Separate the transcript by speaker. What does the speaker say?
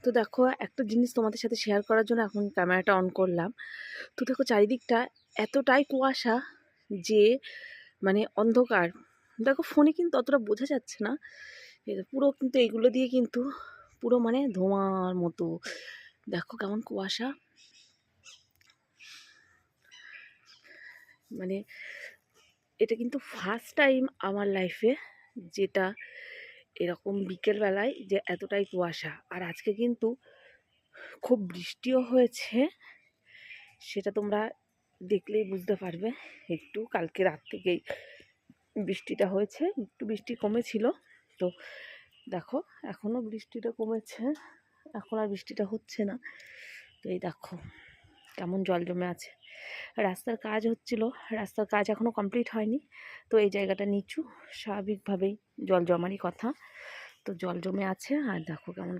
Speaker 1: তো দেখো একটা জিনিস তোমাদের সাথে শেয়ার করার জন্য এখন ক্যামেরাটা অন করলাম। তো দেখো চারিদিকটা এতটাই কুয়াশা যে মানে অন্ধকার। দেখো ফোনে কিন্তু অতটা বোঝা যাচ্ছে না, পুরো কিন্তু এগুলো দিয়ে কিন্তু পুরো মানে ধোঁয়ার মতো। দেখো কেমন কুয়াশা, মানে এটা কিন্তু ফার্স্ট টাইম আমার লাইফে যেটা এরকম বিকেলবেলায় যে এতটাই কুয়াশা। আর আজকে কিন্তু খুব বৃষ্টিও হয়েছে, সেটা তোমরা দেখলেই বুঝতে পারবে। একটু কালকে রাত থেকেই বৃষ্টিটা হয়েছে, একটু বৃষ্টি কমেছিল। তো দেখো এখনও বৃষ্টিটা কমেছে, এখন আর বৃষ্টিটা হচ্ছে না। তো এই দেখো কেমন জল জমে আছে। রাস্তার কাজ হচ্ছিল, রাস্তার কাজ এখনও কমপ্লিট হয়নি। তো এই জায়গাটা নিচু, স্বাভাবিকভাবেই জল জমারই কথা। তো জল জমে আছে। আর দেখো কেমন